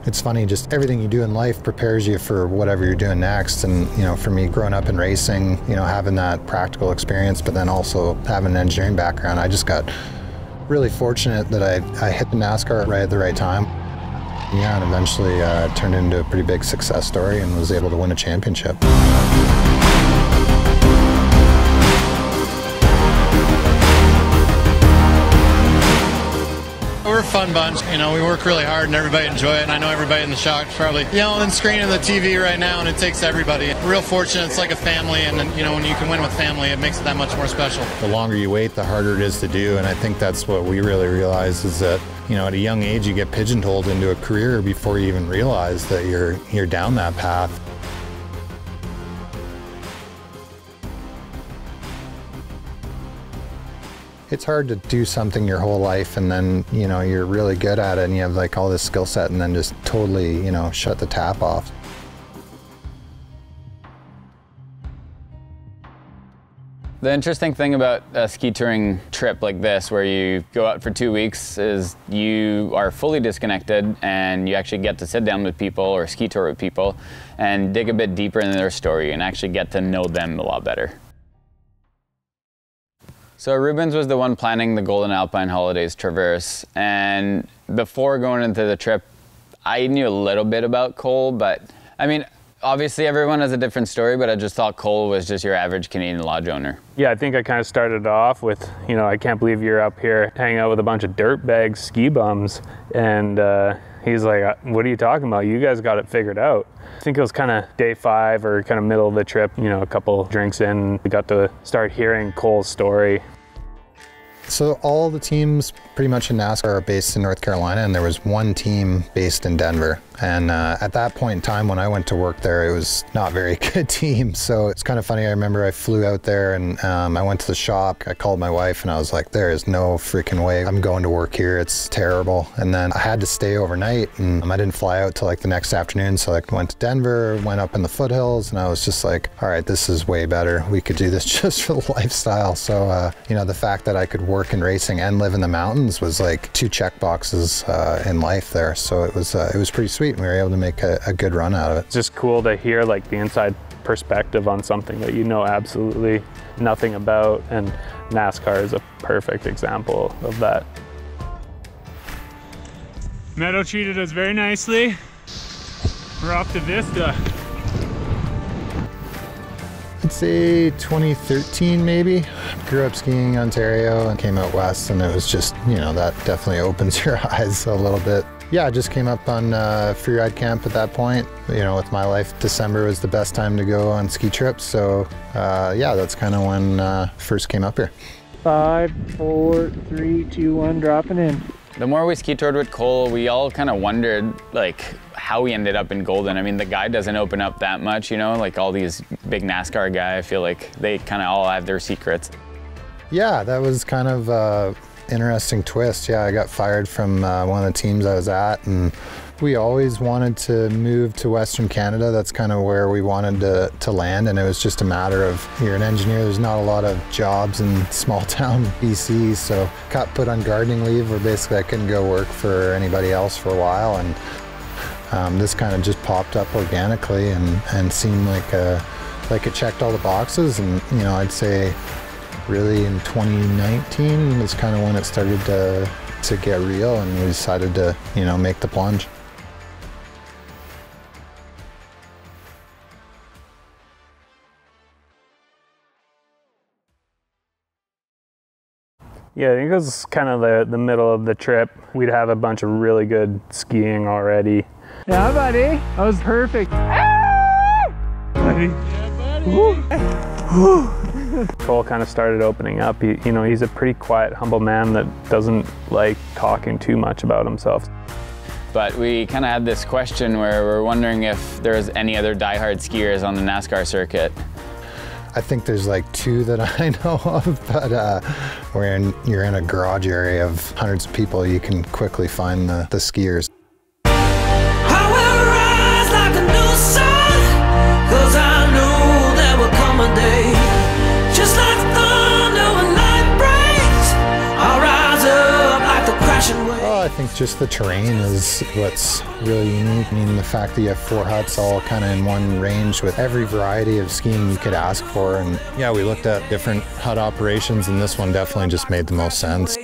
It's funny, just everything you do in life prepares you for whatever you're doing next. And, you know, for me, growing up in racing, you know, having that practical experience, but then also having an engineering background, I just got really fortunate that I hit the NASCAR right at the right time. Yeah, and eventually turned into a pretty big success story and was able to win a championship. We're a fun bunch, you know, we work really hard and everybody enjoy it, and I know everybody in the shop's probably yelling and screaming at the TV right now, and it takes everybody. We're real fortunate, it's like a family, and you know, when you can win with family, it makes it that much more special. The longer you wait, the harder it is to do, and I think that's what we really realize is that, you know, at a young age you get pigeonholed into a career before you even realize that you're down that path. It's hard to do something your whole life and then, you know, you're really good at it and you have like all this skill set and then just totally, you know, shut the tap off. The interesting thing about a ski touring trip like this, where you go out for 2 weeks, is you are fully disconnected and you actually get to sit down with people or ski tour with people and dig a bit deeper into their story and actually get to know them a lot better. So Rubens was the one planning the Golden Alpine Holidays Traverse, and before going into the trip, I knew a little bit about Cole, but I mean, obviously everyone has a different story, but I just thought Cole was just your average Canadian lodge owner. Yeah, I think I kind of started off with, you know, I can't believe you're up here hanging out with a bunch of dirtbag ski bums, and he's like, what are you talking about? You guys got it figured out. I think it was kind of day 5 or kind of middle of the trip, you know, a couple drinks in, we got to start hearing Cole's story. So all the teams pretty much in NASCAR are based in North Carolina, and there was one team based in Denver. And at that point in time when I went to work there, it was not a very good team. So it's kind of funny, I remember I flew out there and I went to the shop, I called my wife and I was like, there is no freaking way I'm going to work here, it's terrible. And then I had to stay overnight and I didn't fly out till like the next afternoon. So I went to Denver, went up in the foothills, and I was just like, all right, this is way better. We could do this just for the lifestyle. So, you know, the fact that I could work in racing and live in the mountains was like 2 check boxes in life there. So it was pretty sweet. We were able to make a good run out of it. It's just cool to hear like the inside perspective on something that you know absolutely nothing about, and NASCAR is a perfect example of that. Meadow treated us very nicely. We're off to Vista. I'd say 2013 maybe. Grew up skiing in Ontario and came out west, and it was just, you know, that definitely opens your eyes a little bit. Yeah, I just came up on freeride camp at that point. You know, with my life, December was the best time to go on ski trips. So yeah, that's kind of when first came up here. 5, 4, 3, 2, 1, dropping in. The more we ski toured with Cole, we all kind of wondered like how he ended up in Golden. I mean, the guy doesn't open up that much, you know, like all these big NASCAR guys, I feel like they kind of all have their secrets. Yeah, that was kind of interesting twist. Yeah, I got fired from one of the teams I was at, and we always wanted to move to Western Canada. That's kind of where we wanted to land, and it was just a matter of, you're an engineer, there's not a lot of jobs in small town BC, so got put on gardening leave where basically I couldn't go work for anybody else for a while, and this kind of just popped up organically and seemed like it checked all the boxes. And you know, I'd say really in 2019 was kind of when it started to get real, and we decided to, you know, make the plunge. Yeah, I think it was kind of the middle of the trip. We'd have a bunch of really good skiing already. Yeah, buddy, that was perfect. Buddy. Yeah, buddy. Cole kind of started opening up. You know, he's a pretty quiet, humble man that doesn't like talking too much about himself. But we kind of had this question where we're wondering if there's any other diehard skiers on the NASCAR circuit. I think there's like 2 that I know of, but you're in a garage area of hundreds of people, you can quickly find the skiers. I will rise like a new sun, 'cause I know there will come a day. Just like thunder when light breaks, I'll rise up like the crashing wave. Oh, I think just the terrain is what's really unique. I mean, the fact that you have 4 huts all kind of in one range with every variety of skiing you could ask for. And yeah, we looked at different hut operations, and this one definitely just made the most sense.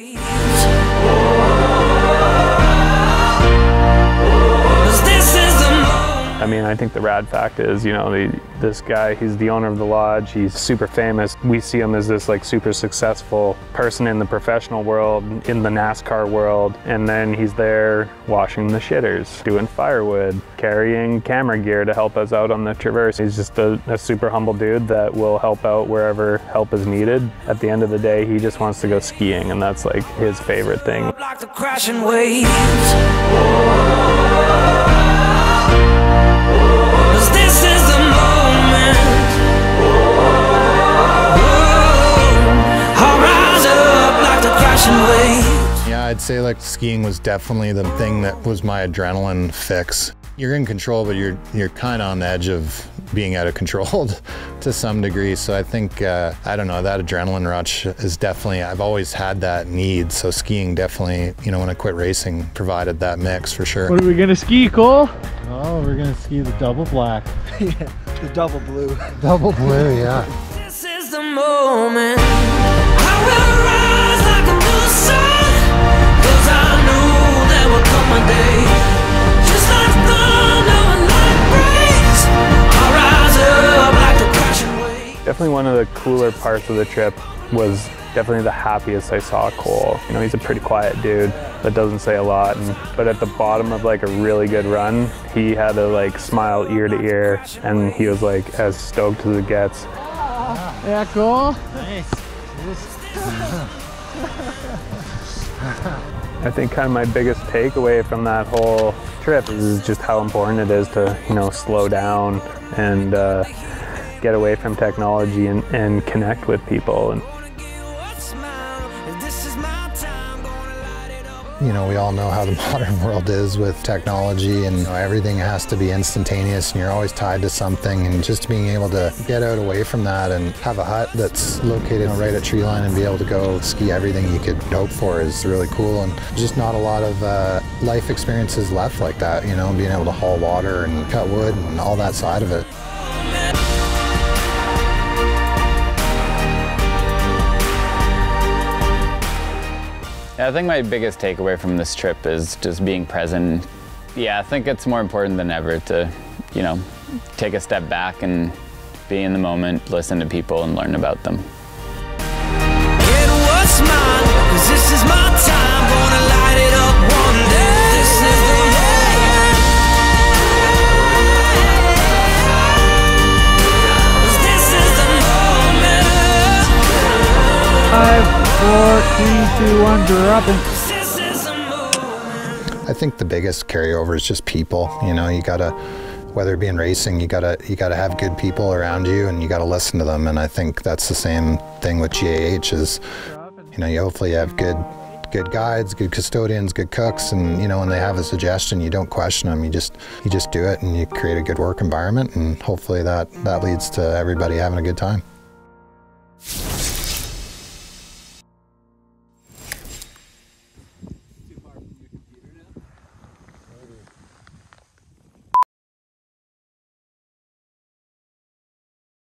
I mean, I think the rad fact is, you know, this guy, he's the owner of the lodge, he's super famous. We see him as this like super successful person in the professional world, in the NASCAR world, and then he's there washing the shitters, doing firewood, carrying camera gear to help us out on the traverse. He's just a super humble dude that will help out wherever help is needed. At the end of the day, he just wants to go skiing, and that's like his favorite thing. Like the crashing waves. This is the moment. I'll rise up like the crashing waves. Yeah, I'd say like skiing was definitely the thing that was my adrenaline fix. You're in control, but you're kind of on the edge of being out of control to some degree. So I think, I don't know, that adrenaline rush is definitely, I've always had that need. So skiing definitely, you know, when I quit racing, provided that mix for sure. What are we gonna ski, Cole? Oh, we're gonna ski the double black. Yeah, the double blue. Double blue, yeah. This is the moment. I will rise like a new sun, 'cause I knew there would come a day. Just like thunder when light breaks, I'll rise up like the crashing wave. Definitely one of the cooler parts of the trip was definitely the happiest I saw Cole. You know, he's a pretty quiet dude that doesn't say a lot, but at the bottom of like a really good run, he had to like smile ear to ear, and he was like as stoked as it gets. Yeah, cool. Nice. I think kind of my biggest takeaway from that whole trip is just how important it is to, you know, slow down and get away from technology and connect with people. You know, we all know how the modern world is with technology, and you know, everything has to be instantaneous, and you're always tied to something, and just being able to get out away from that and have a hut that's located right at treeline and be able to go ski everything you could hope for is really cool. And just not a lot of life experiences left like that, you know, being able to haul water and cut wood and all that side of it. I think my biggest takeaway from this trip is just being present. Yeah, I think it's more important than ever to, you know, take a step back and be in the moment, listen to people and learn about them. Get what's mine, 'cause this is my time, gonna light it up one day. This is the moment. 'Cause this is the moment. 5, 4, 3, 2, 1, dropping. This is the moment. I think the biggest carryover is just people. You know, you gotta, whether it be in racing, you gotta have good people around you, and you gotta listen to them. And I think that's the same thing with GAH is, you know, you hopefully have good guides, good custodians, good cooks, and you know, when they have a suggestion, you don't question them. You just do it, and you create a good work environment, and hopefully that leads to everybody having a good time.